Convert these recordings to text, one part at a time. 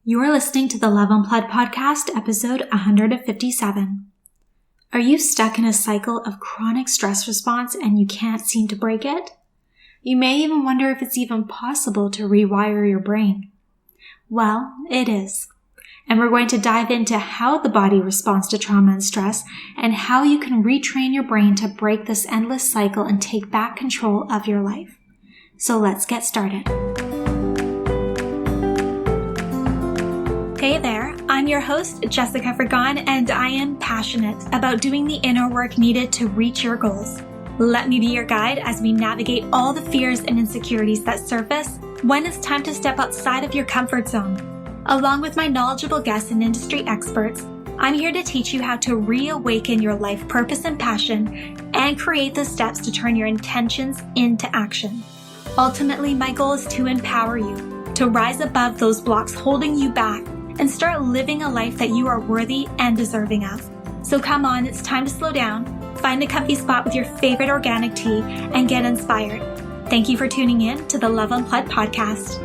You're listening to the Love Unplugged podcast, episode 157. Are you stuck in a cycle of chronic stress response and you can't seem to break it? You may even wonder if it's even possible to rewire your brain. Well, it is. And we're going to dive into how the body responds to trauma and stress and how you can retrain your brain to break this endless cycle and take back control of your life. So let's get started. Hey there, I'm your host, Jessica Fragon, and I am passionate about doing the inner work needed to reach your goals. Let me be your guide as we navigate all the fears and insecurities that surface when it's time to step outside of your comfort zone. Along with my knowledgeable guests and industry experts, I'm here to teach you how to reawaken your life purpose and passion and create the steps to turn your intentions into action. Ultimately, my goal is to empower you to rise above those blocks holding you back and start living a life that you are worthy and deserving of. So come on, it's time to slow down, find a comfy spot with your favorite organic tea, and get inspired. Thank you for tuning in to the Love Unplugged podcast.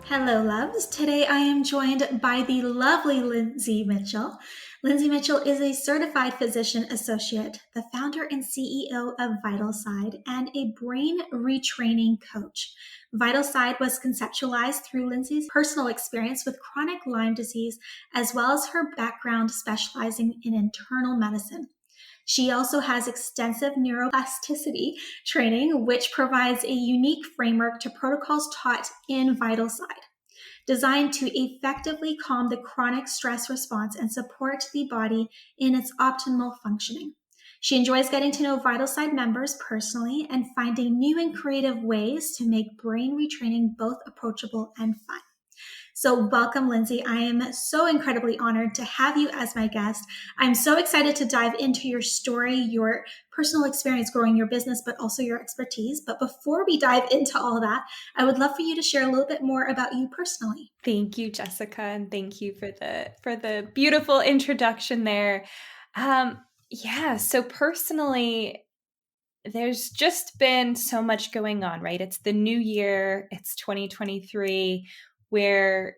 Hello, loves. Today I am joined by the lovely Lindsay Mitchell. Lindsay Mitchell is a certified physician associate, the founder and CEO of VitalSide, and a brain retraining coach. VitalSide was conceptualized through Lindsay's personal experience with chronic Lyme disease, as well as her background specializing in internal medicine. She also has extensive neuroplasticity training, which provides a unique framework to protocols taught in VitalSide, designed to effectively calm the chronic stress response and support the body in its optimal functioning. She enjoys getting to know VitalSide members personally and finding new and creative ways to make brain retraining both approachable and fun. So welcome, Lindsay. I am so incredibly honored to have you as my guest. I'm so excited to dive into your story, your personal experience growing your business, but also your expertise. But before we dive into all that, I would love for you to share a little bit more about you personally. Thank you, Jessica, and thank you for the beautiful introduction there. So personally, there's just been so much going on, right? It's the new year, it's 2023, where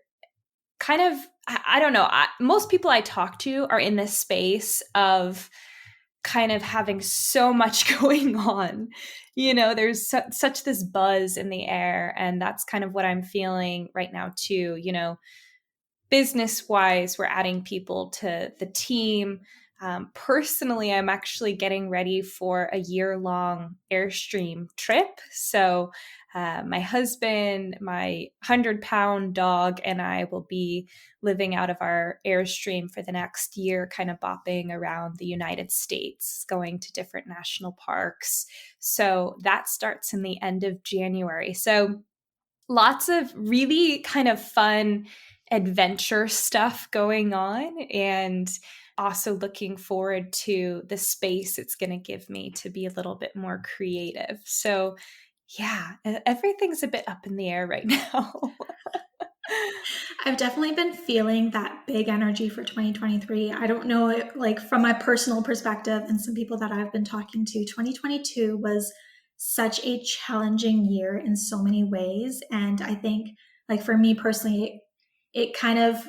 kind of, I don't know, most people I talk to are in this space of kind of having so much going on. You know, there's such this buzz in the air, and that's kind of what I'm feeling right now too. You know, business wise, we're adding people to the team. Personally, I'm actually getting ready for a year-long Airstream trip. So my husband, my 100-pound dog, and I will be living out of our Airstream for the next year, kind of bopping around the United States, going to different national parks. So that starts in the end of January. So lots of really kind of fun adventure stuff going on, and also looking forward to the space it's going to give me to be a little bit more creative. So yeah, everything's a bit up in the air right now. I've definitely been feeling that big energy for 2023. I don't know, like from my personal perspective and some people that I've been talking to, 2022 was such a challenging year in so many ways. And I think, like for me personally, it kind of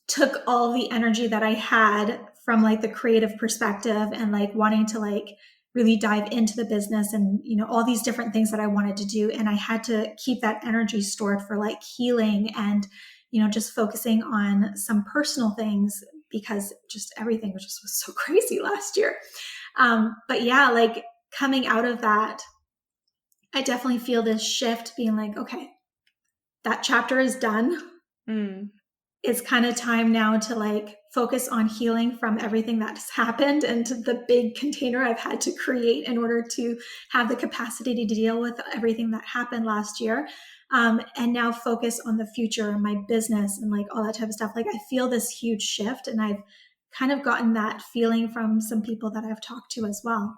took all the energy that I had from like the creative perspective and like wanting to like really dive into the business and, you know, all these different things that I wanted to do. And I had to keep that energy stored for like healing and, you know, just focusing on some personal things because just everything was so crazy last year. But yeah, like coming out of that, I definitely feel this shift being like, okay, that chapter is done. It's kind of time now to like focus on healing from everything that's happened and to the big container I've had to create in order to have the capacity to deal with everything that happened last year. And now focus on the future and my business and like all that type of stuff. Like I feel this huge shift, and I've kind of gotten that feeling from some people that I've talked to as well.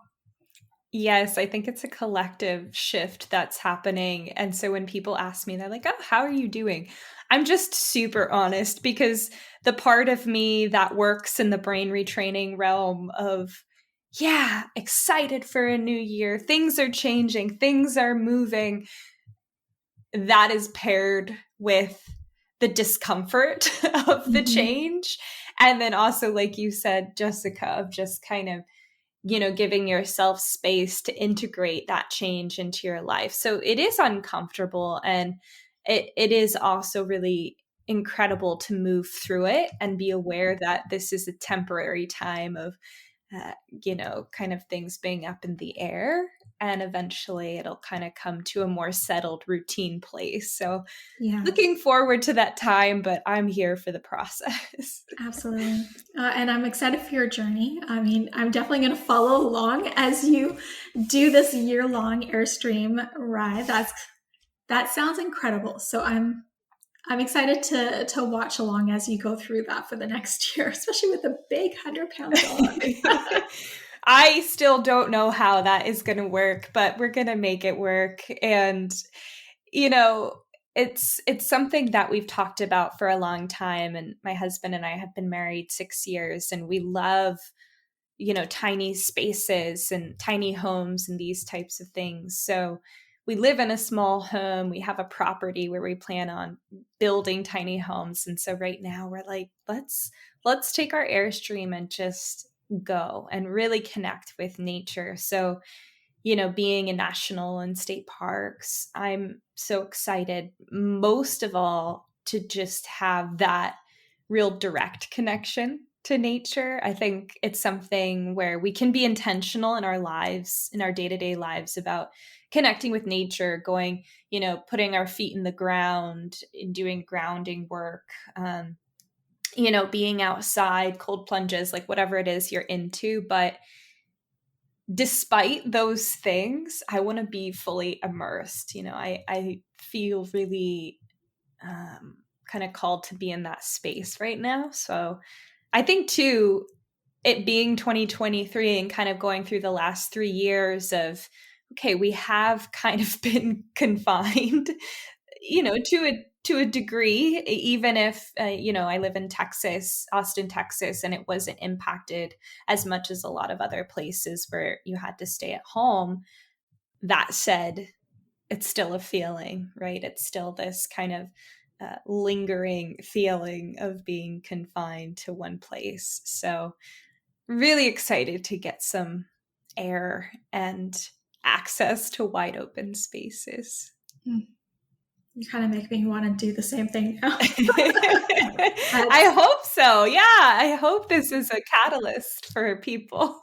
Yes, I think it's a collective shift that's happening. And so when people ask me, they're like, oh, how are you doing? I'm just super honest, because the part of me that works in the brain retraining realm of, yeah, excited for a new year. Things are changing, things are moving. That is paired with the discomfort of the Mm-hmm. change. And then also, like you said, Jessica, of just kind of, giving yourself space to integrate that change into your life. So it is uncomfortable, and it is also really incredible to move through it and be aware that this is a temporary time of uh, kind of things being up in the air, and eventually it'll kind of come to a more settled routine place. So looking Yes. forward to that time, but I'm here for the process. Absolutely. And I'm excited for your journey. I mean, I'm definitely going to follow along as you do this year-long Airstream ride. That sounds incredible. So I'm excited to watch along as you go through that for the next year, especially with a big 100-pound dog. I still don't know how that is going to work, but we're going to make it work. And you know, it's something that we've talked about for a long time, and my husband and I have been married 6 years, and we love, tiny spaces and tiny homes and these types of things. So we live in a small home. We have a property where we plan on building tiny homes. And so right now we're like, let's take our Airstream and just go and really connect with nature. So being in national and state parks, I'm so excited, most of all, to just have that real direct connection to nature. I think it's something where we can be intentional in our lives, in our day to day lives, about connecting with nature, going, putting our feet in the ground, doing grounding work, being outside, cold plunges, like whatever it is you're into. But despite those things, I want to be fully immersed. I feel really kind of called to be in that space right now. So I think too, it being 2023 and kind of going through the last 3 years of, okay, we have kind of been confined, to a degree, even if, I live in Texas, Austin, Texas, and it wasn't impacted as much as a lot of other places where you had to stay at home. That said, it's still a feeling, right? It's still this kind of lingering feeling of being confined to one place. So, really excited to get some air and access to wide open spaces. You kind of make me want to do the same thing now. I hope so. Yeah, I hope this is a catalyst for people.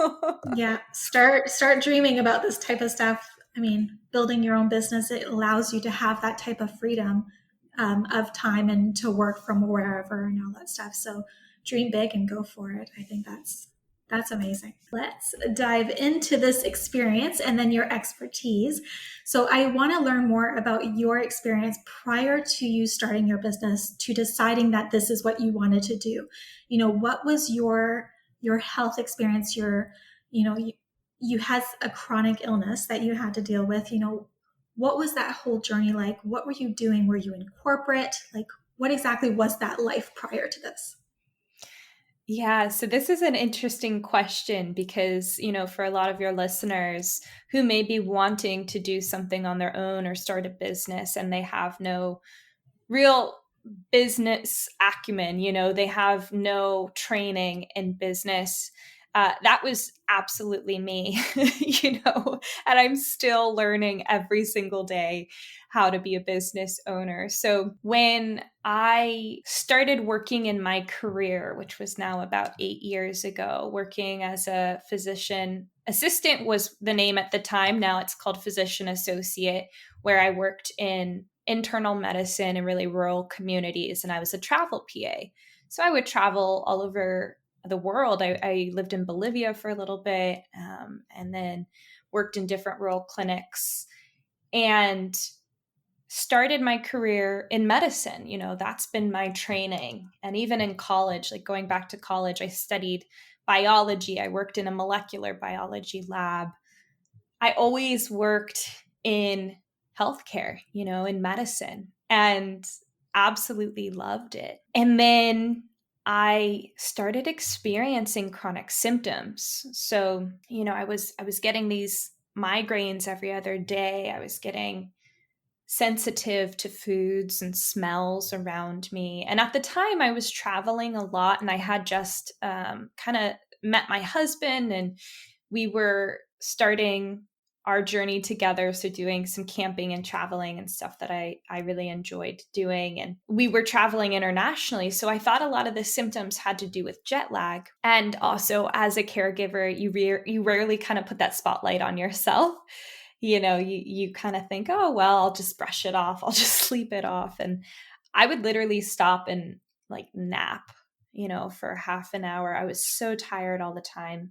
Yeah, start dreaming about this type of stuff. I mean, building your own business, it allows you to have that type of freedom of time and to work from wherever and all that stuff. So dream big and go for it. I think that's amazing. Let's dive into this experience and then your expertise. So I want to learn more about your experience prior to you starting your business, to deciding that this is what you wanted to do. What was your health experience, you had a chronic illness that you had to deal with. What was that whole journey like? What were you doing? Were you in corporate? Like, what exactly was that life prior to this? Yeah, so this is an interesting question because, for a lot of your listeners who may be wanting to do something on their own or start a business and they have no real business acumen, they have no training in business. That was absolutely me, and I'm still learning every single day how to be a business owner. So when I started working in my career, which was now about 8 years ago, working as a physician assistant was the name at the time. Now it's called physician associate, where I worked in internal medicine in really rural communities, and I was a travel PA. So I would travel all over the world. I lived in Bolivia for a little bit, and then worked in different rural clinics and started my career in medicine. That's been my training. And even in college, like going back to college, I studied biology. I worked in a molecular biology lab. I always worked in healthcare, in medicine, and absolutely loved it. And then I started experiencing chronic symptoms. So, I was getting these migraines every other day. I was getting sensitive to foods and smells around me. And at the time, I was traveling a lot, and I had just kind of met my husband, and we were starting our journey together. So, doing some camping and traveling and stuff that I really enjoyed doing. And we were traveling internationally. So, I thought a lot of the symptoms had to do with jet lag. And also, as a caregiver, you rarely kind of put that spotlight on yourself. You kind of think, oh, well, I'll just brush it off. I'll just sleep it off. And I would literally stop and like nap, for half an hour. I was so tired all the time.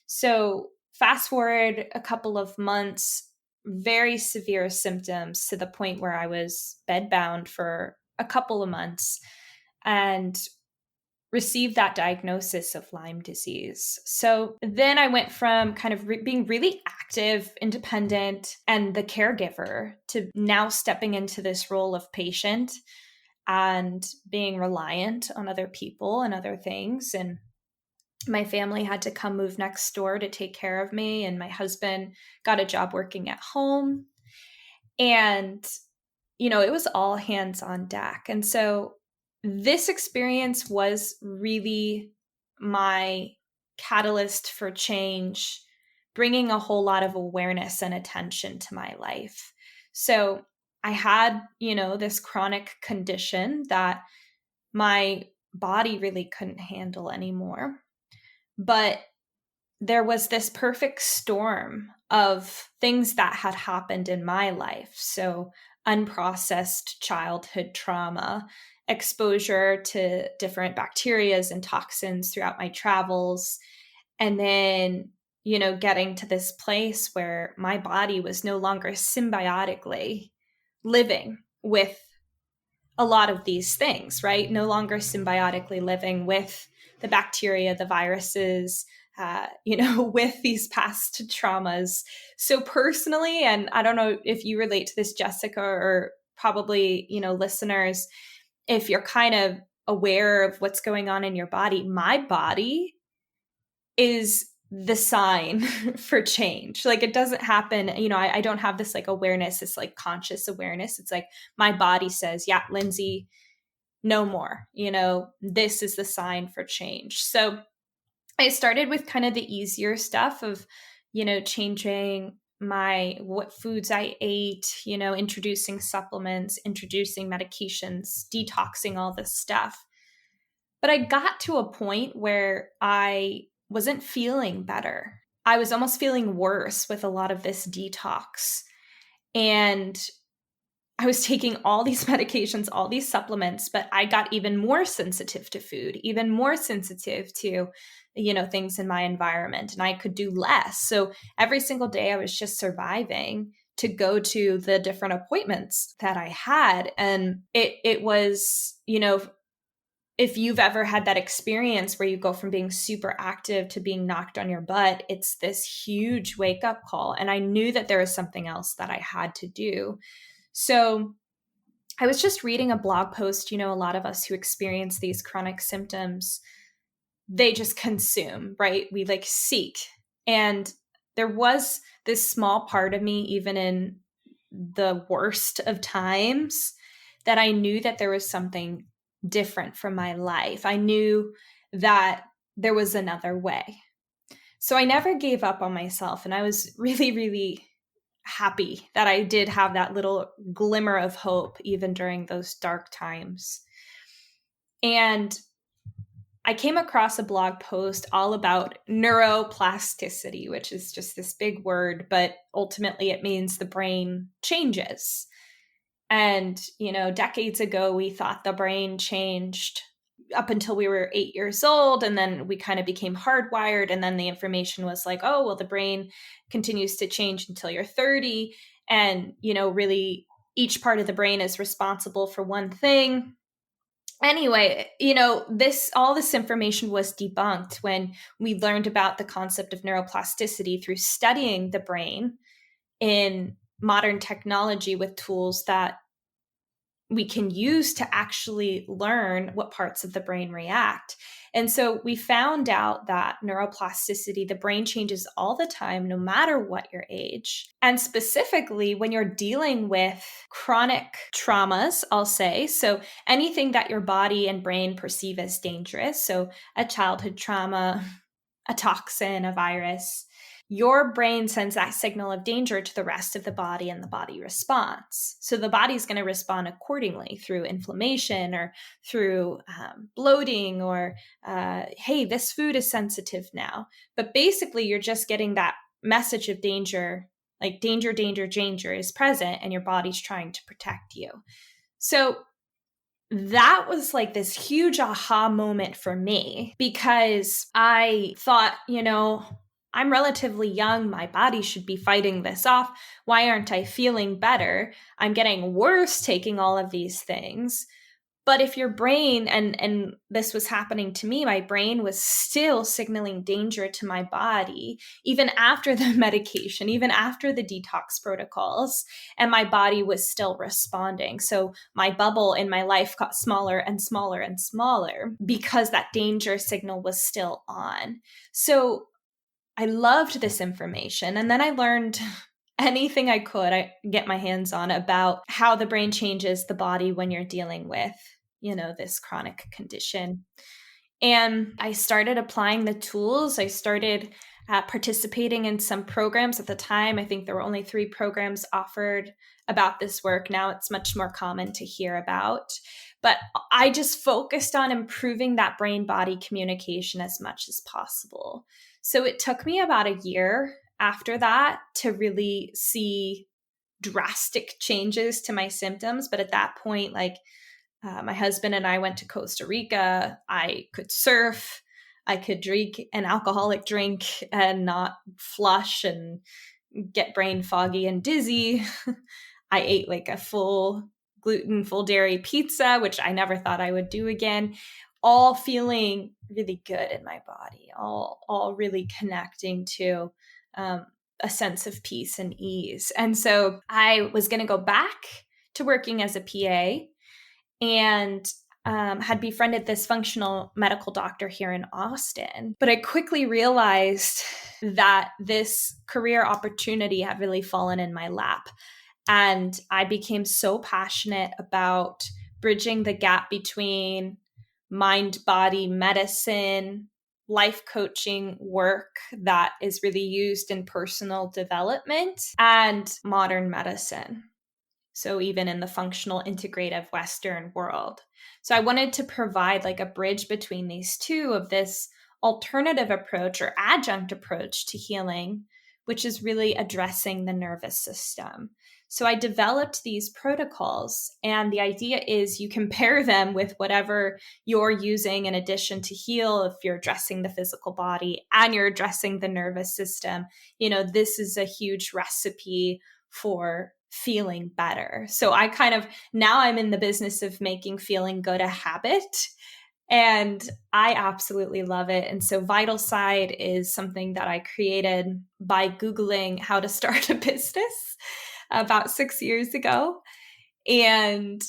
So fast forward a couple of months, very severe symptoms to the point where I was bedbound for a couple of months and received that diagnosis of Lyme disease. So then I went from kind of being really active, independent, and the caregiver to now stepping into this role of patient and being reliant on other people and other things. And my family had to come move next door to take care of me. And my husband got a job working at home. And, it was all hands on deck. And so this experience was really my catalyst for change, bringing a whole lot of awareness and attention to my life. So I had, this chronic condition that my body really couldn't handle anymore. But there was this perfect storm of things that had happened in my life. So, unprocessed childhood trauma, exposure to different bacterias and toxins throughout my travels, and then, getting to this place where my body was no longer symbiotically living with a lot of these things, right? No longer symbiotically living with the bacteria, the viruses, with these past traumas. So personally, and I don't know if you relate to this, Jessica, or probably, listeners, if you're kind of aware of what's going on in your body, my body is the sign for change. Like it doesn't happen, I don't have this like awareness, this like conscious awareness. It's like my body says, yeah, Lindsay, no more, this is the sign for change. So I started with kind of the easier stuff of, changing what foods I ate, introducing supplements, introducing medications, detoxing all this stuff. But I got to a point where I wasn't feeling better. I was almost feeling worse with a lot of this detox. And I was taking all these medications, all these supplements, but I got even more sensitive to food, even more sensitive to, things in my environment, and I could do less. So every single day I was just surviving to go to the different appointments that I had. And it was, if you've ever had that experience where you go from being super active to being knocked on your butt, it's this huge wake up call. And I knew that there was something else that I had to do. So I was just reading a blog post, a lot of us who experience these chronic symptoms, they just consume, right? We like seek. And there was this small part of me, even in the worst of times, that I knew that there was something different from my life. I knew that there was another way. So I never gave up on myself. And I was really, really happy that I did have that little glimmer of hope, even during those dark times. And I came across a blog post all about neuroplasticity, which is just this big word, but ultimately it means the brain changes. And, decades ago, we thought the brain changed up until we were 8 years old. And then we kind of became hardwired. And then the information was like, oh, well, the brain continues to change until you're 30. And, really each part of the brain is responsible for one thing. Anyway, all this information was debunked when we learned about the concept of neuroplasticity through studying the brain in modern technology with tools that we can use to actually learn what parts of the brain react. And so we found out that neuroplasticity, the brain changes all the time, no matter what your age. And specifically, when you're dealing with chronic traumas, I'll say, so anything that your body and brain perceive as dangerous, so a childhood trauma, a toxin, a virus, your brain sends that signal of danger to the rest of the body and the body responds. So the body's going to respond accordingly through inflammation or through bloating or, hey, this food is sensitive now. But basically, you're just getting that message of danger, like danger, danger, danger is present, and your body's trying to protect you. So that was like this huge aha moment for me, because I thought, I'm relatively young. My body should be fighting this off. Why aren't I feeling better? I'm getting worse taking all of these things. But if your brain, and this was happening to me, my brain was still signaling danger to my body, even after the medication, even after the detox protocols, and my body was still responding. So my bubble in my life got smaller and smaller and smaller because that danger signal was still on. So I loved this information. And then I learned anything I could get my hands on about how the brain changes the body when you're dealing with, this chronic condition. And I started applying the tools. I started participating in some programs at the time. I think there were only 3 programs offered about this work. Now it's much more common to hear about. But I just focused on improving that brain-body communication as much as possible. So it took me about a year after that to really see drastic changes to my symptoms. But at that point, my husband and I went to Costa Rica. I could surf. I could drink an alcoholic drink and not flush and get brain foggy and dizzy. I ate like a full gluten, full dairy pizza, which I never thought I would do again, all feeling really good in my body, all really connecting to a sense of peace and ease. And so I was going to go back to working as a PA, and had befriended this functional medical doctor here in Austin. But I quickly realized that this career opportunity had really fallen in my lap. And I became so passionate about bridging the gap between mind-body medicine, life coaching work that is really used in personal development, and modern medicine. So even in the functional integrative Western world. So I wanted to provide like a bridge between these two, of this alternative approach or adjunct approach to healing, which is really addressing the nervous system. So I developed these protocols, and the idea is you compare them with whatever you're using in addition to heal. If you're addressing the physical body and you're addressing the nervous system, this is a huge recipe for feeling better. So now I'm in the business of making feeling good a habit, and I absolutely love it. And so VitalSide is something that I created by Googling how to start a business about 6 years ago, and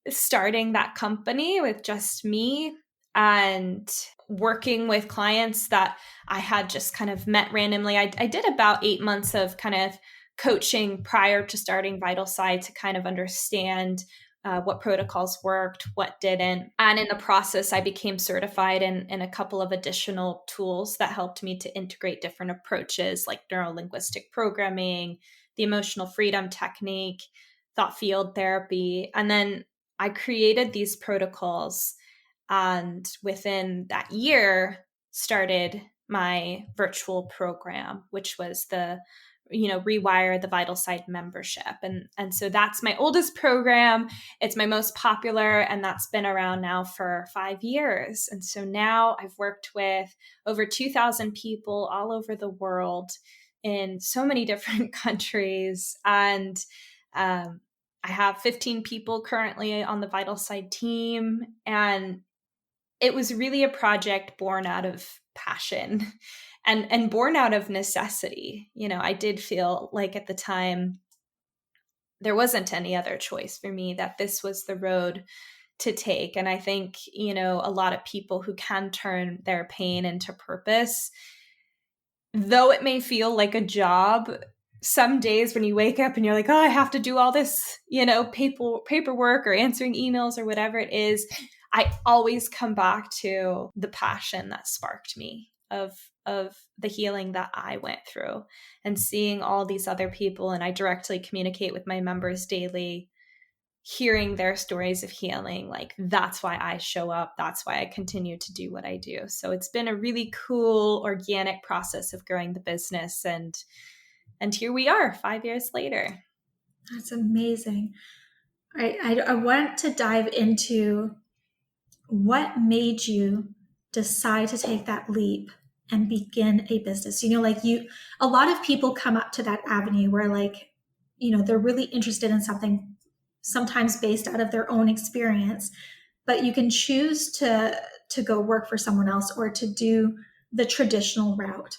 starting that company with just me and working with clients that I had just kind of met randomly. I did about 8 months of kind of coaching prior to starting VitalSide to kind of understand what protocols worked, what didn't. And in the process, I became certified in a couple of additional tools that helped me to integrate different approaches like neuro-linguistic programming, the emotional freedom technique, thought field therapy. And then I created these protocols, and within that year started my virtual program, which was the Rewire the VitalSide membership. And so that's my oldest program. It's my most popular, and that's been around now for 5 years. And so now I've worked with over 2,000 people all over the world in so many different countries. And I have 15 people currently on the VitalSide team. And it was really a project born out of passion and born out of necessity. I did feel like at the time there wasn't any other choice for me, that this was the road to take. And I think, a lot of people who can turn their pain into purpose, though it may feel like a job, some days when you wake up and you're like, oh, I have to do all this, paperwork or answering emails or whatever it is, I always come back to the passion that sparked me of the healing that I went through, and seeing all these other people. And I directly communicate with my members daily, hearing their stories of healing. Like, that's why I show up. That's why I continue to do what I do. So it's been a really cool, organic process of growing the business. And here we are 5 years later. That's amazing. I want to dive into what made you decide to take that leap and begin a business. A lot of people come up to that avenue where they're really interested in something, sometimes based out of their own experience, but you can choose to go work for someone else or to do the traditional route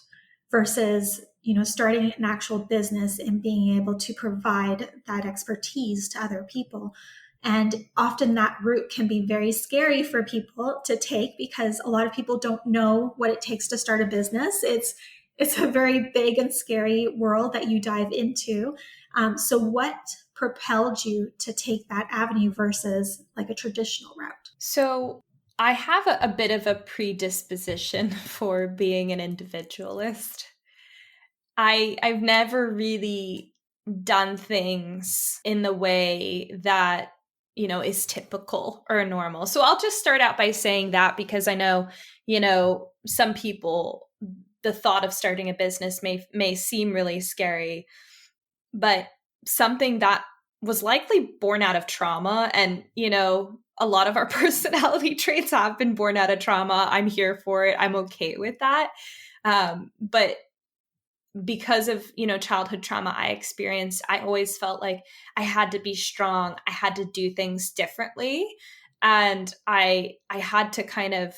versus starting an actual business and being able to provide that expertise to other people. And often that route can be very scary for people to take because a lot of people don't know what it takes to start a business. It's a very big and scary world that you dive into. So what propelled you to take that avenue versus like a traditional route? So I have a bit of a predisposition for being an individualist. I've never really done things in the way that, is typical or normal. So I'll just start out by saying that, because I know, some people, the thought of starting a business may seem really scary, but something that was likely born out of trauma. And, a lot of our personality traits have been born out of trauma. I'm here for it. I'm okay with that. But because of, childhood trauma I experienced, I always felt like I had to be strong. I had to do things differently. And I had to kind of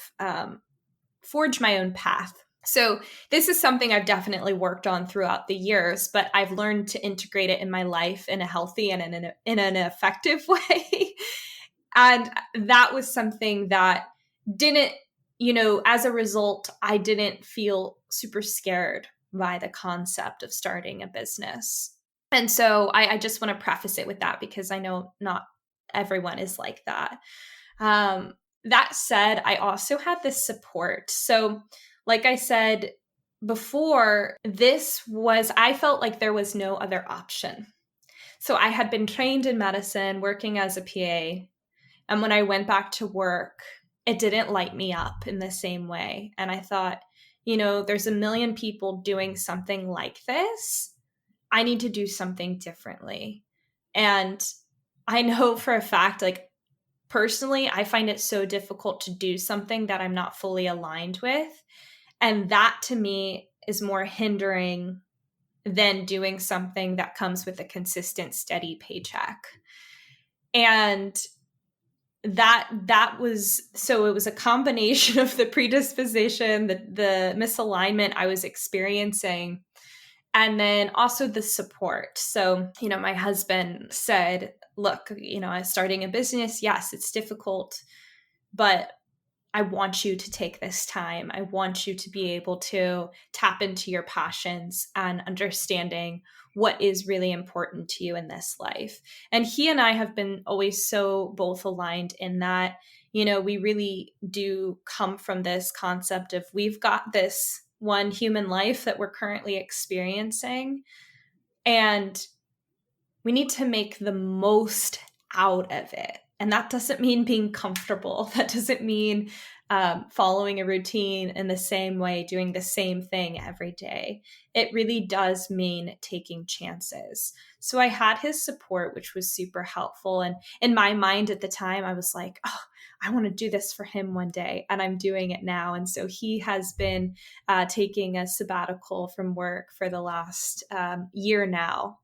forge my own path. So this is something I've definitely worked on throughout the years, but I've learned to integrate it in my life in a healthy and in an effective way. And that was something that didn't, as a result, I didn't feel super scared by the concept of starting a business. And so I just want to preface it with that, because I know not everyone is like that. That said, I also had this support. So like I said before, I felt like there was no other option. So I had been trained in medicine, working as a PA. And when I went back to work, it didn't light me up in the same way. And I thought, there's a million people doing something like this. I need to do something differently. And I know for a fact, like, personally, I find it so difficult to do something that I'm not fully aligned with. And that to me is more hindering than doing something that comes with a consistent, steady paycheck. And it was a combination of the predisposition, the misalignment I was experiencing, and then also the support. So, my husband said, look, starting a business, yes, it's difficult, but I want you to take this time. I want you to be able to tap into your passions and understanding what is really important to you in this life. And he and I have been always so both aligned in that, we really do come from this concept of we've got this one human life that we're currently experiencing, and we need to make the most out of it. And that doesn't mean being comfortable. That doesn't mean following a routine in the same way, doing the same thing every day. It really does mean taking chances. So I had his support, which was super helpful. And in my mind at the time, I was like, oh, I want to do this for him one day. And I'm doing it now. And so he has been taking a sabbatical from work for the last year now.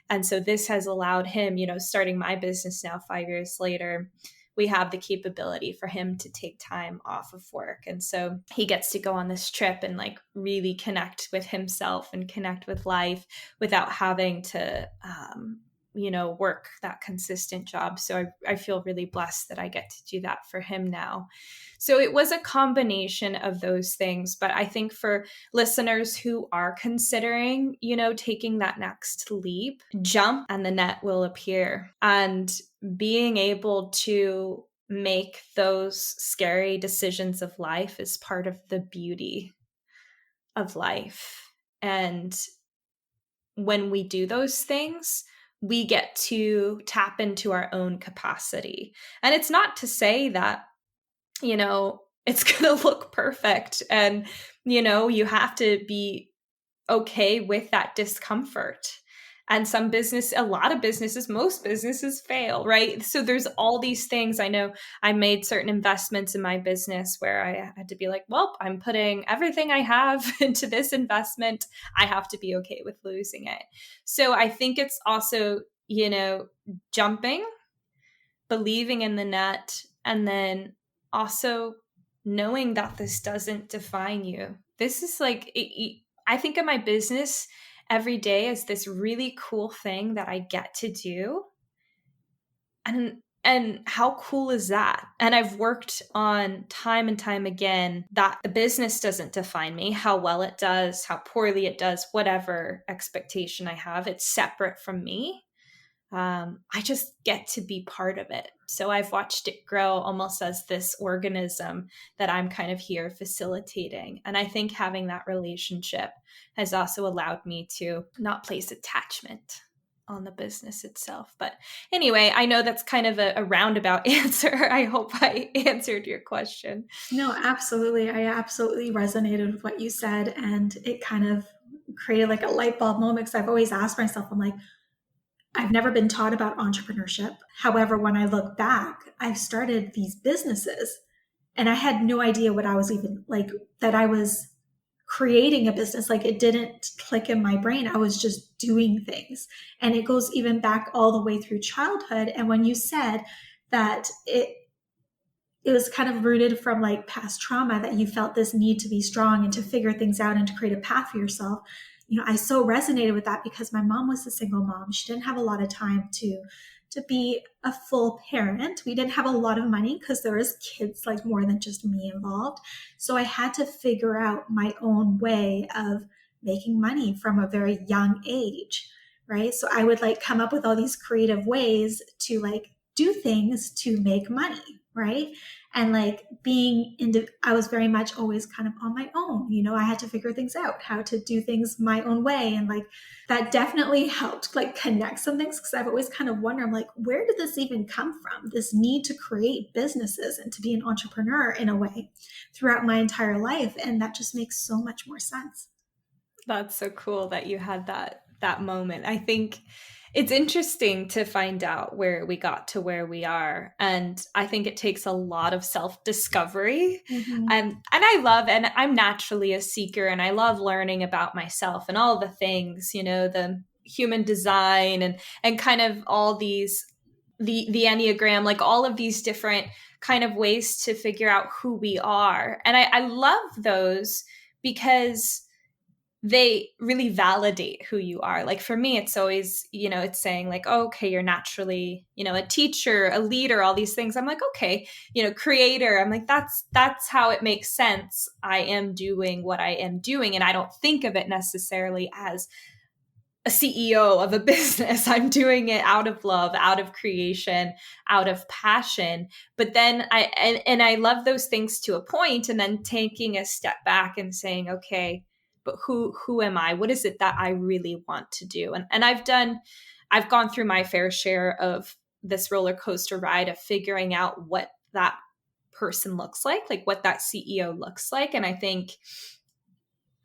And so this has allowed him, starting my business now 5 years later, we have the capability for him to take time off of work. And so he gets to go on this trip and like really connect with himself and connect with life without having to, work that consistent job. So I feel really blessed that I get to do that for him now. So it was a combination of those things. But I think for listeners who are considering, taking that next leap, jump and the net will appear. And being able to make those scary decisions of life is part of the beauty of life. And when we do those things, we get to tap into our own capacity. And it's not to say that, it's going to look perfect and, you have to be okay with that discomfort. And a lot of businesses, most businesses fail, right? So there's all these things. I know I made certain investments in my business where I had to be like, well, I'm putting everything I have into this investment. I have to be okay with losing it. So I think it's also, jumping, believing in the net, and then also knowing that this doesn't define you. This is like, I think of my business every day as this really cool thing that I get to do. And how cool is that? And I've worked on time and time again that the business doesn't define me, how well it does, how poorly it does, whatever expectation I have, it's separate from me. I just get to be part of it. So I've watched it grow almost as this organism that I'm kind of here facilitating. And I think having that relationship has also allowed me to not place attachment on the business itself. But anyway, I know that's kind of a roundabout answer. I hope I answered your question. No, absolutely. I absolutely resonated with what you said. And it kind of created like a light bulb moment because I've always asked myself, I'm like, I've never been taught about entrepreneurship. However, when I look back, I've started these businesses and I had no idea what I was even like, that I was creating a business. Like it didn't click in my brain. I was just doing things. And it goes even back all the way through childhood. And when you said that it was kind of rooted from like past trauma, that you felt this need to be strong and to figure things out and to create a path for yourself. I so resonated with that because my mom was a single mom. She didn't have a lot of time to be a full parent. We didn't have a lot of money because there was kids, like more than just me involved. So I had to figure out my own way of making money from a very young age, right? So I would like come up with all these creative ways to like do things to make money, right? And like I was very much always kind of on my own. I had to figure things out, how to do things my own way. And like that definitely helped like connect some things because I've always kind of wondered, I'm like, where did this even come from? This need to create businesses and to be an entrepreneur in a way throughout my entire life. And that just makes so much more sense. That's so cool that you had that moment. I think it's interesting to find out where we got to where we are. And I think it takes a lot of self-discovery. Mm-hmm. And I'm naturally a seeker and I love learning about myself and all the things, the human design and kind of all these, the Enneagram, like all of these different kind of ways to figure out who we are. And I love those because they really validate who you are. Like for me, it's always, it's saying like, oh, okay, you're naturally, a teacher, a leader, all these things. I'm like, okay, creator. I'm like, that's how it makes sense. I am doing what I am doing. And I don't think of it necessarily as a CEO of a business. I'm doing it out of love, out of creation, out of passion. But then I love those things to a point, and then taking a step back and saying, okay, but who am I? What is it that I really want to do? And I've gone through my fair share of this roller coaster ride of figuring out what that person looks like what that CEO looks like. And I think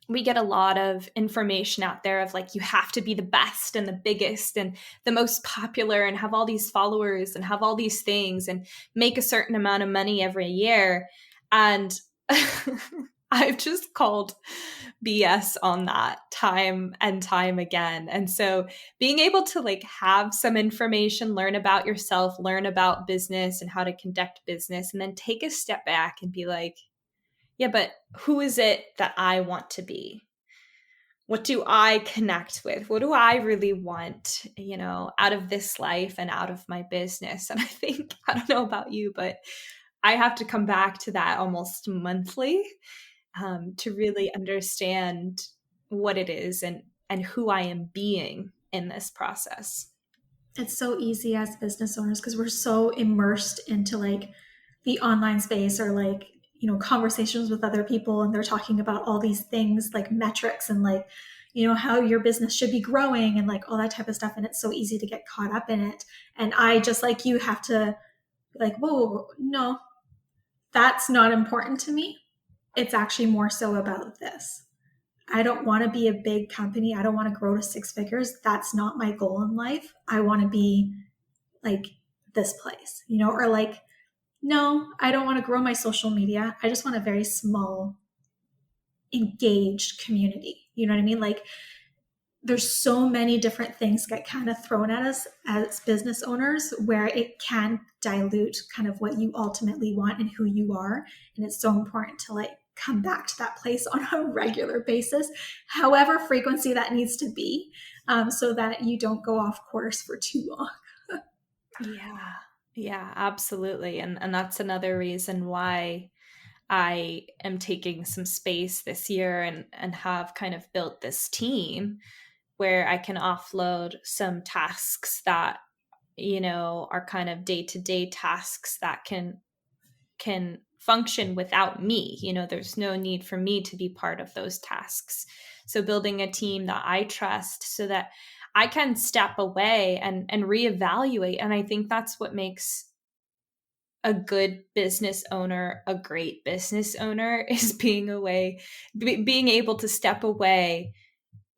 we get a lot of information out there of like, you have to be the best and the biggest and the most popular and have all these followers and have all these things and make a certain amount of money every year. And I've just called BS on that time and time again. And so being able to like have some information, learn about yourself, learn about business and how to conduct business, and then take a step back and be like, yeah, but who is it that I want to be? what do I connect with? What do I really want, out of this life and out of my business? And I think, I don't know about you, but I have to come back to that almost monthly, to really understand what it is and who I am being in this process. It's so easy as business owners because we're so immersed into like the online space or like, conversations with other people, and they're talking about all these things like metrics and like, how your business should be growing and like all that type of stuff. And it's so easy to get caught up in it. And I, just like you, have to like, whoa, no, that's not important to me. It's actually more so about this. I don't want to be a big company. I don't want to grow to six figures. That's not my goal in life. I want to be like this place, or like, no, I don't want to grow my social media. I just want a very small, engaged community. You know what I mean? Like, there's so many different things get kind of thrown at us as business owners where it can dilute kind of what you ultimately want and who you are. And it's so important to like come back to that place on a regular basis, however frequency that needs to be, so that you don't go off course for too long. Yeah. Yeah, absolutely. And that's another reason why I am taking some space this year and have kind of built this team where I can offload some tasks that, are kind of day-to-day tasks that can function without me. There's no need for me to be part of those tasks. So building a team that I trust so that I can step away and reevaluate. And I think that's what makes a good business owner a great business owner, is being able to step away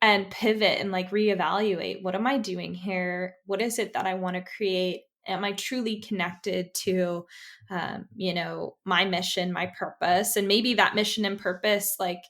and pivot and like reevaluate, what am I doing here? What is it that I want to create? Am I truly connected to my mission, my purpose? And maybe that mission and purpose like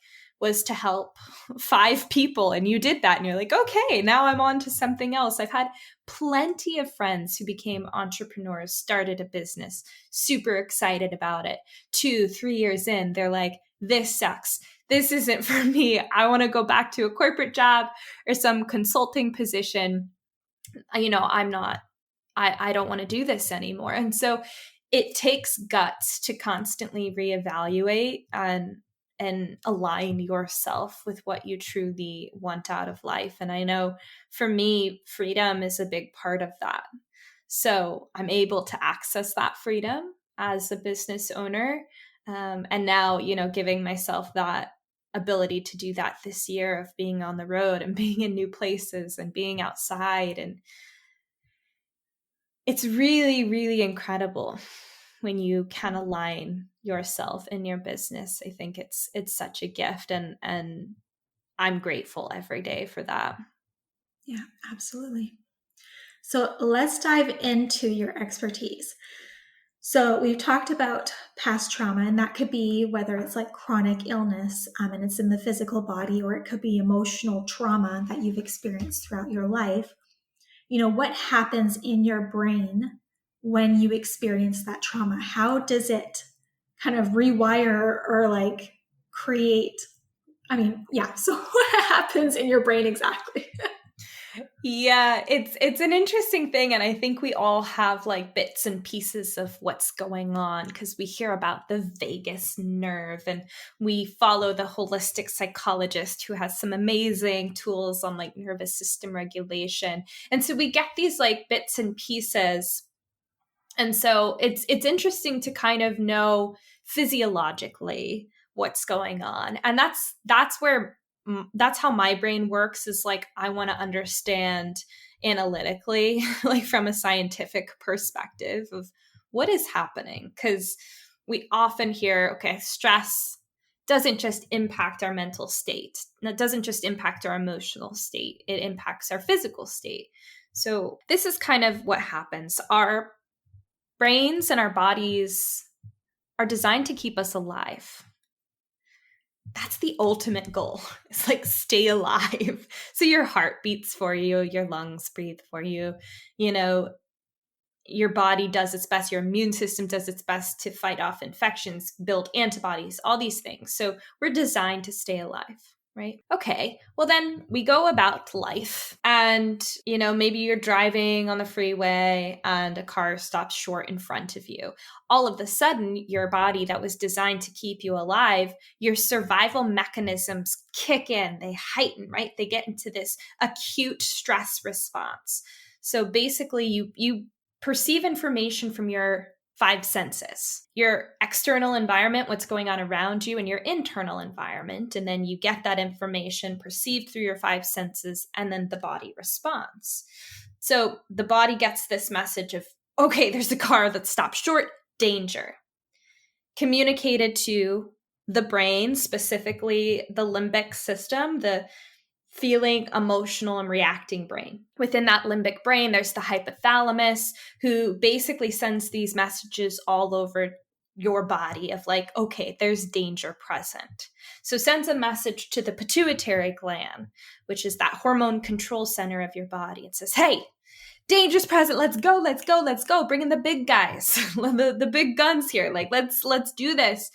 was to help 5 people, and you did that and you're like, okay, now I'm on to something else. I've had plenty of friends who became entrepreneurs, started a business, super excited about it. 2-3 years in, they're like, this sucks, this isn't for me. I want to go back to a corporate job or some consulting position. I'm not, I don't want to do this anymore. And so it takes guts to constantly reevaluate and align yourself with what you truly want out of life. And I know for me, freedom is a big part of that. So I'm able to access that freedom as a business owner. And now, giving myself that ability to do that this year of being on the road and being in new places and being outside. And it's really, really incredible when you can align yourself in your business. I think it's such a gift, and I'm grateful every day for that. Yeah, absolutely. So let's dive into your expertise. So we've talked about past trauma, and that could be whether it's like chronic illness and it's in the physical body, or it could be emotional trauma that you've experienced throughout your life. What happens in your brain when you experience that trauma? How does it kind of rewire or like create? So what happens in your brain exactly? Yeah, it's an interesting thing, and I think we all have like bits and pieces of what's going on because we hear about the vagus nerve, and we follow the holistic psychologist who has some amazing tools on like nervous system regulation. And so we get these like bits and pieces. And so it's interesting to kind of know physiologically what's going on. And that's where that's how my brain works, is like I want to understand analytically, like from a scientific perspective of what is happening. Because we often hear, okay, stress doesn't just impact our mental state. It doesn't just impact our emotional state. It impacts our physical state. So this is kind of what happens. Our brains and our bodies are designed to keep us alive. That's the ultimate goal. It's like stay alive. So your heart beats for you, your lungs breathe for you, your body does its best, your immune system does its best to fight off infections, build antibodies, all these things. So we're designed to stay alive. right? Okay, well then we go about life and, maybe you're driving on the freeway and a car stops short in front of you. All of a sudden, your body that was designed to keep you alive, your survival mechanisms kick in, they heighten, right? They get into this acute stress response. So basically you perceive information from your five senses, your external environment, what's going on around you, and your internal environment. And then you get that information perceived through your five senses, and then the body responds. So the body gets this message of, okay, there's a car that stopped short, danger. Communicated to the brain, specifically the limbic system, the feeling, emotional, and reacting brain. Within that limbic brain, there's the hypothalamus, who basically sends these messages all over your body of like, okay, there's danger present. So sends a message to the pituitary gland, which is that hormone control center of your body. It says, hey, danger's present. Let's go, let's go, let's go. Bring in the big guys, the big guns here. Like, let's do this.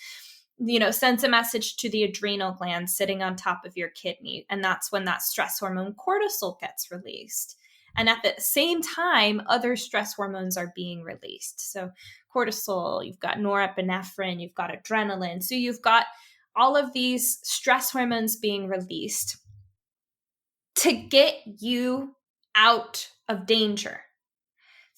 Sends a message to the adrenal gland sitting on top of your kidney. And that's when that stress hormone cortisol gets released. And at the same time, other stress hormones are being released. So cortisol, you've got norepinephrine, you've got adrenaline. So you've got all of these stress hormones being released to get you out of danger.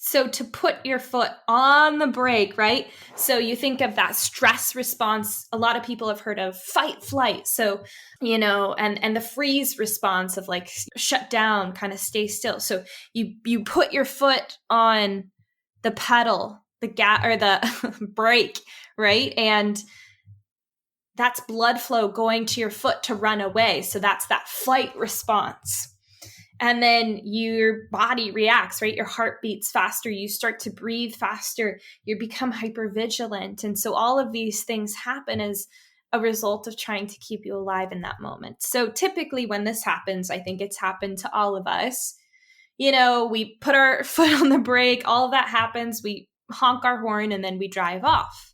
So to put your foot on the brake, right? So you think of that stress response. A lot of people have heard of fight, flight. So, and the freeze response of like shut down, kind of stay still. So you put your foot on the pedal, the gas or the brake, right? And that's blood flow going to your foot to run away. So that's that fight response. And then your body reacts, right? Your heart beats faster. You start to breathe faster. You become hypervigilant. And so all of these things happen as a result of trying to keep you alive in that moment. So typically when this happens, I think it's happened to all of us. We put our foot on the brake. All of that happens. We honk our horn and then we drive off.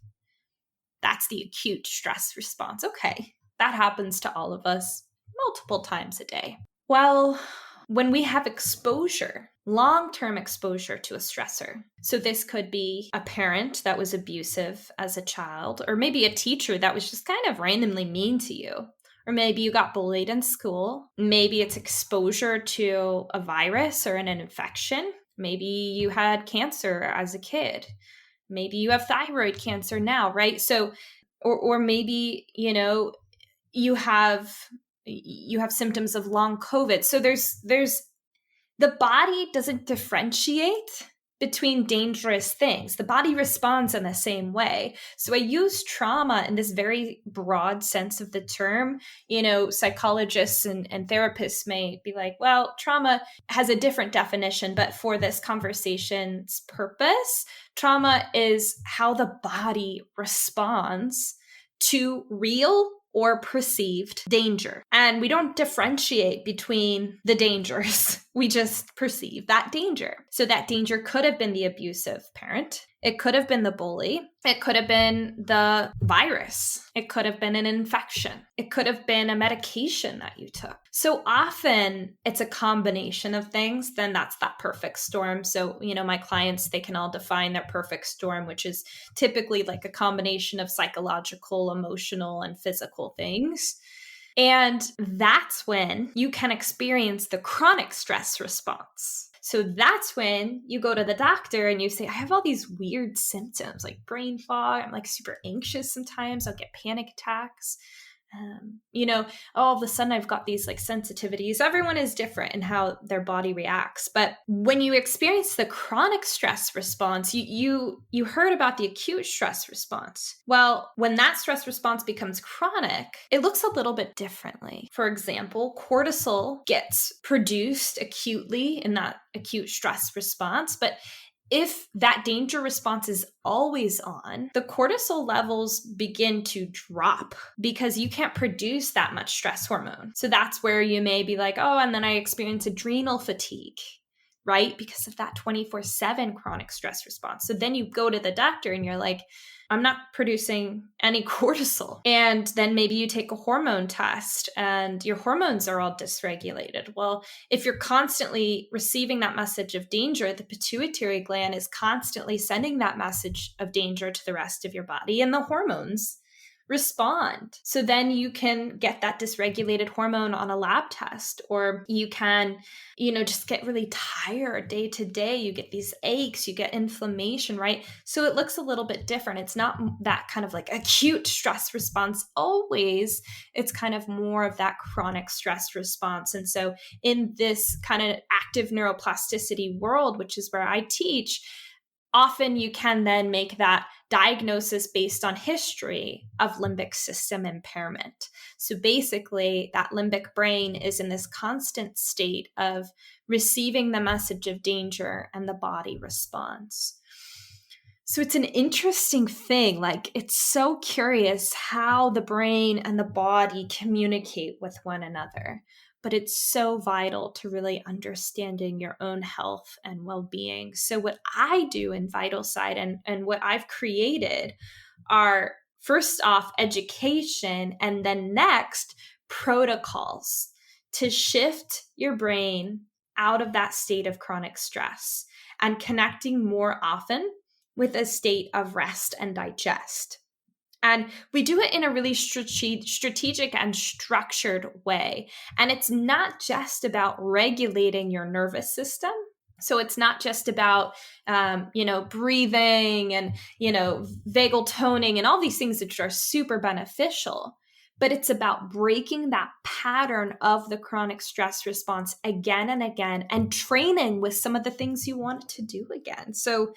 That's the acute stress response. Okay, that happens to all of us multiple times a day. Well, when we have exposure, long-term exposure to a stressor. So this could be a parent that was abusive as a child, or maybe a teacher that was just kind of randomly mean to you. Or maybe you got bullied in school. Maybe it's exposure to a virus or an infection. Maybe you had cancer as a kid. Maybe you have thyroid cancer now, right? So, or maybe, you have symptoms of long COVID. So there's the body doesn't differentiate between dangerous things. The body responds in the same way. So I use trauma in this very broad sense of the term. Psychologists and therapists may be like, well, trauma has a different definition, but for this conversation's purpose, trauma is how the body responds to real or perceived danger. And we don't differentiate between the dangers. We just perceive that danger. So that danger could have been the abusive parent. It could have been the bully. It could have been the virus. It could have been an infection. It could have been a medication that you took. So often it's a combination of things. Then that's that perfect storm. So, my clients, they can all define their perfect storm, which is typically like a combination of psychological, emotional, and physical things. And that's when you can experience the chronic stress response. So that's when you go to the doctor and you say, I have all these weird symptoms like brain fog. I'm like super anxious sometimes. I'll get panic attacks. All of a sudden I've got these like sensitivities. Everyone is different in how their body reacts. But when you experience the chronic stress response, you heard about the acute stress response. Well, when that stress response becomes chronic, it looks a little bit differently. For example, cortisol gets produced acutely in that acute stress response, but if that danger response is always on, the cortisol levels begin to drop because you can't produce that much stress hormone. So that's where you may be like, oh, and then I experience adrenal fatigue, right? Because of that 24/7 chronic stress response. So then you go to the doctor and you're like, I'm not producing any cortisol. And then maybe you take a hormone test and your hormones are all dysregulated. Well, if you're constantly receiving that message of danger, the pituitary gland is constantly sending that message of danger to the rest of your body, and the hormones respond. So then you can get that dysregulated hormone on a lab test, or you can, just get really tired day to day. You get these aches, you get inflammation, right? So it looks a little bit different. It's not that kind of like acute stress response always. It's kind of more of that chronic stress response. And so in this kind of active neuroplasticity world, which is where I teach, often you can then make that diagnosis based on history of limbic system impairment. So basically, that limbic brain is in this constant state of receiving the message of danger, and the body responds. So it's an interesting thing. Like, it's so curious how the brain and the body communicate with one another. But it's so vital to really understanding your own health and well-being. So what I do in VitalSide and what I've created are, first off, education, and then next, protocols to shift your brain out of that state of chronic stress and connecting more often with a state of rest and digest. And we do it in a really strategic and structured way. And it's not just about regulating your nervous system. So it's not just about, breathing and, vagal toning and all these things that are super beneficial. But it's about breaking that pattern of the chronic stress response again and again, and training with some of the things you want to do again. So,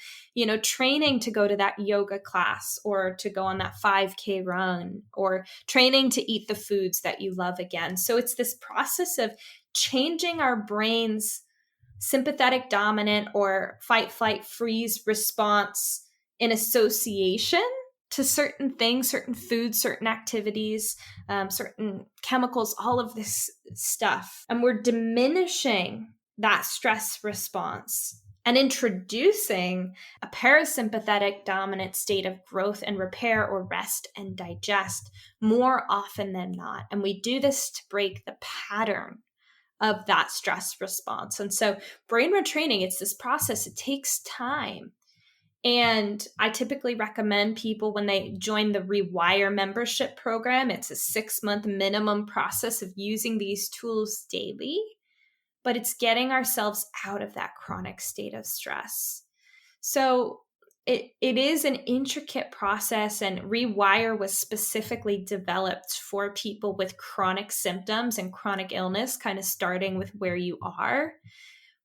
training to go to that yoga class, or to go on that 5K run, or training to eat the foods that you love again. So it's this process of changing our brain's sympathetic dominant or fight, flight, freeze response in association to certain things, certain foods, certain activities, certain chemicals, all of this stuff. And we're diminishing that stress response and introducing a parasympathetic dominant state of growth and repair, or rest and digest, more often than not. And we do this to break the pattern of that stress response. And so brain retraining, it's this process. It takes time. And I typically recommend people, when they join the Rewire membership program, it's a 6-month minimum process of using these tools daily, but it's getting ourselves out of that chronic state of stress. So it is an intricate process, and Rewire was specifically developed for people with chronic symptoms and chronic illness, kind of starting with where you are.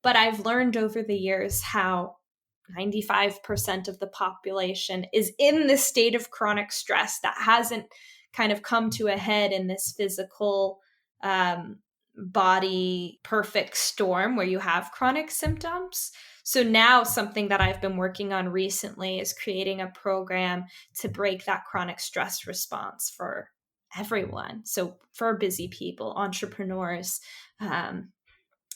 But I've learned over the years how 95% of the population is in this state of chronic stress that hasn't kind of come to a head in this physical body perfect storm where you have chronic symptoms. So now something that I've been working on recently is creating a program to break that chronic stress response for everyone. So for busy people, entrepreneurs,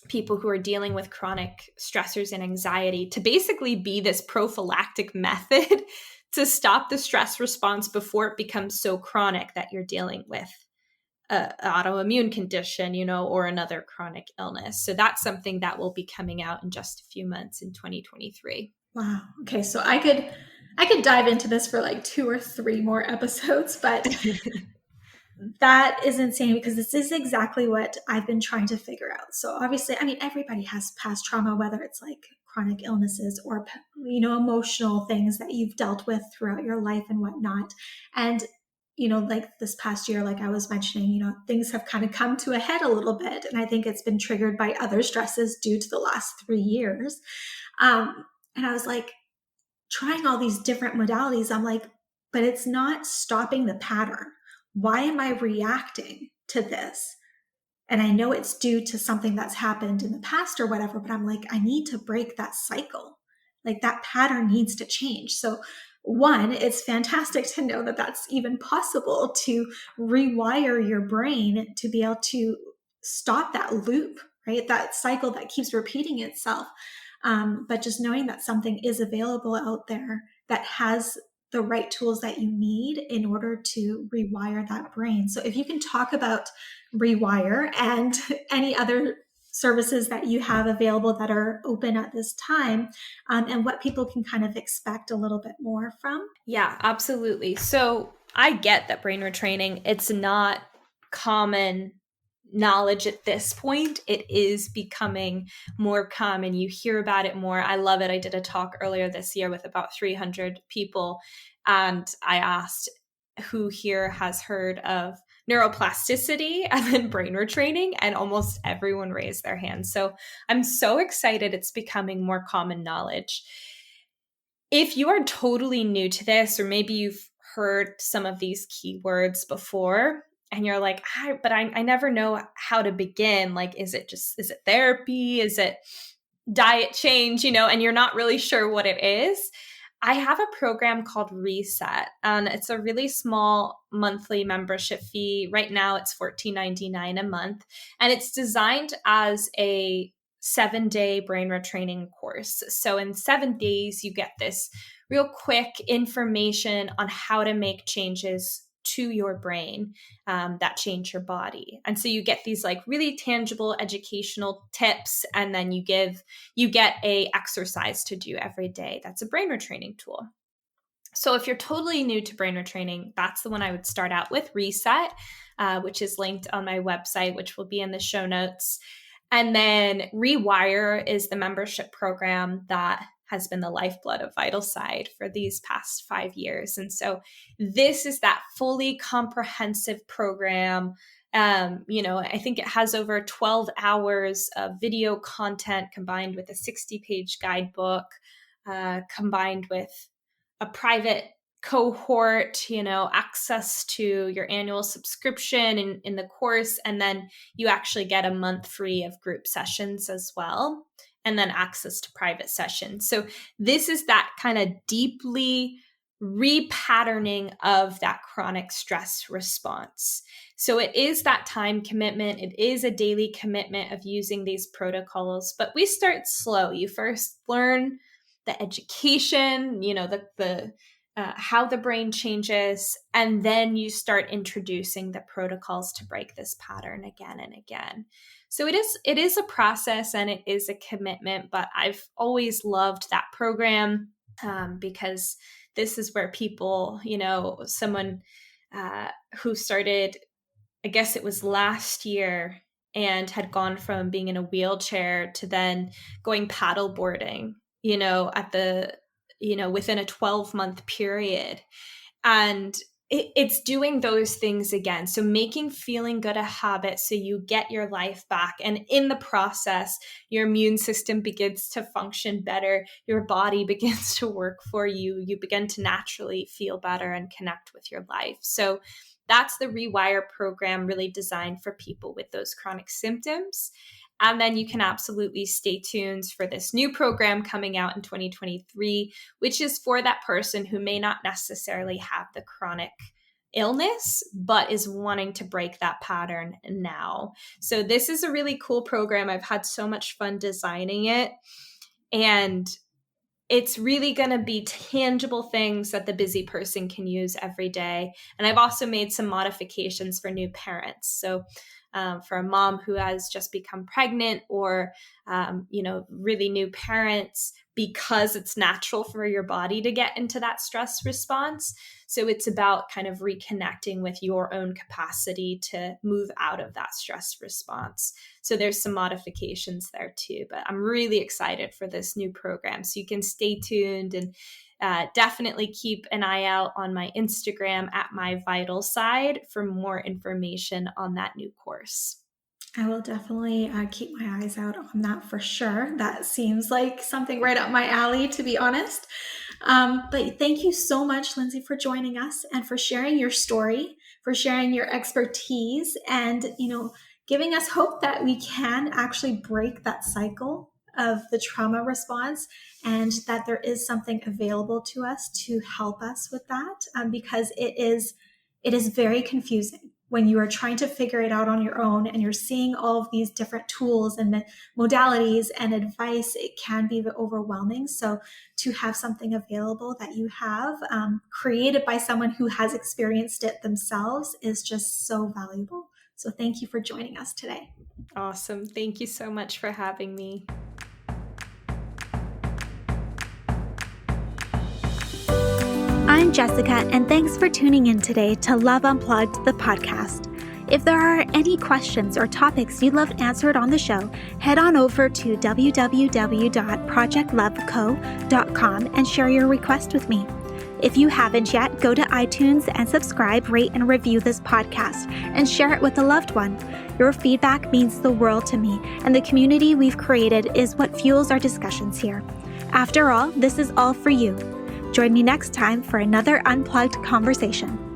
people who are dealing with chronic stressors and anxiety, to basically be this prophylactic method to stop the stress response before it becomes so chronic that you're dealing with an autoimmune condition, or another chronic illness. So that's something that will be coming out in just a few months in 2023. Wow. Okay. So I could dive into this for like 2 or 3 more episodes, but that is insane, because this is exactly what I've been trying to figure out. So obviously, everybody has past trauma, whether it's like chronic illnesses or, emotional things that you've dealt with throughout your life and whatnot. And, like this past year, like I was mentioning, things have kind of come to a head a little bit. And I think it's been triggered by other stresses due to the last 3 years. And I was like, trying all these different modalities. I'm like, but it's not stopping the pattern. Why am I reacting to this? And I know it's due to something that's happened in the past or whatever, but I'm like, I need to break that cycle. Like, that pattern needs to change. So one, it's fantastic to know that that's even possible, to rewire your brain to be able to stop that loop right? That cycle that keeps repeating itself. But just knowing that something is available out there that has the right tools that you need in order to rewire that brain. So if you can talk about Rewire and any other services that you have available that are open at this time, and what people can kind of expect a little bit more from. Yeah, absolutely. So I get that brain retraining, it's not common knowledge at this point. It is becoming more common. You hear about it more. I love it. I did a talk earlier this year with about 300 people, and I asked who here has heard of neuroplasticity and then brain retraining, and almost everyone raised their hand. So I'm so excited it's becoming more common knowledge. If you are totally new to this, or maybe you've heard some of these keywords before, and you're like, I never know how to begin. Like, is it therapy? Is it diet change? And you're not really sure what it is. I have a program called Reset, and it's a really small monthly membership fee. Right now, it's $14.99 a month, and it's designed as a 7-day brain retraining course. So in 7 days, you get this real quick information on how to make changes to your brain that change your body. And so you get these like really tangible educational tips, and then you get a exercise to do every day. That's a brain retraining tool. So if you're totally new to brain retraining, that's the one I would start out with, Reset, which is linked on my website, which will be in the show notes. And then Rewire is the membership program that has been the lifeblood of Vitalside for these past 5 years. And so this is that fully comprehensive program. I think it has over 12 hours of video content combined with a 60-page guidebook, combined with a private cohort, access to your annual subscription in the course. And then you actually get a month free of group sessions as well, and then access to private sessions. So this is that kind of deeply repatterning of that chronic stress response. So it is that time commitment. It is a daily commitment of using these protocols, but we start slow. You first learn the education, the how the brain changes, and then you start introducing the protocols to break this pattern again and again. So it is a process, and it is a commitment, but I've always loved that program because this is where people, someone who started, I guess it was last year, and had gone from being in a wheelchair to then going paddle boarding, within a 12-month period. And it's doing those things again. So making feeling good a habit so you get your life back. And in the process, your immune system begins to function better. Your body begins to work for you. You begin to naturally feel better and connect with your life. So that's the Rewire program, really designed for people with those chronic symptoms. And then you can absolutely stay tuned for this new program coming out in 2023, which is for that person who may not necessarily have the chronic illness, but is wanting to break that pattern now. So this is a really cool program. I've had so much fun designing it. And it's really going to be tangible things that the busy person can use every day. And I've also made some modifications for new parents. So for a mom who has just become pregnant, or, really new parents, because it's natural for your body to get into that stress response. So it's about kind of reconnecting with your own capacity to move out of that stress response. So there's some modifications there too, but I'm really excited for this new program. So you can stay tuned, and definitely keep an eye out on my Instagram at MyVitalSide for more information on that new course. I will definitely keep my eyes out on that for sure. That seems like something right up my alley, to be honest. But thank you so much, Lindsay, for joining us and for sharing your story, for sharing your expertise, and giving us hope that we can actually break that cycle of the trauma response, and that there is something available to us to help us with that, because it is very confusing. when you are trying to figure it out on your own and you're seeing all of these different tools and modalities and advice, it can be overwhelming. So to have something available that you have created by someone who has experienced it themselves is just so valuable. So thank you for joining us today. Awesome. Thank you so much for having me. I'm Jessica, and thanks for tuning in today to Love Unplugged, the podcast. If there are any questions or topics you'd love answered on the show, head on over to www.projectloveco.com and share your request with me. If you haven't yet, go to iTunes and subscribe, rate, and review this podcast and share it with a loved one. Your feedback means the world to me, and the community we've created is what fuels our discussions here. After all, this is all for you. Join me next time for another unplugged conversation.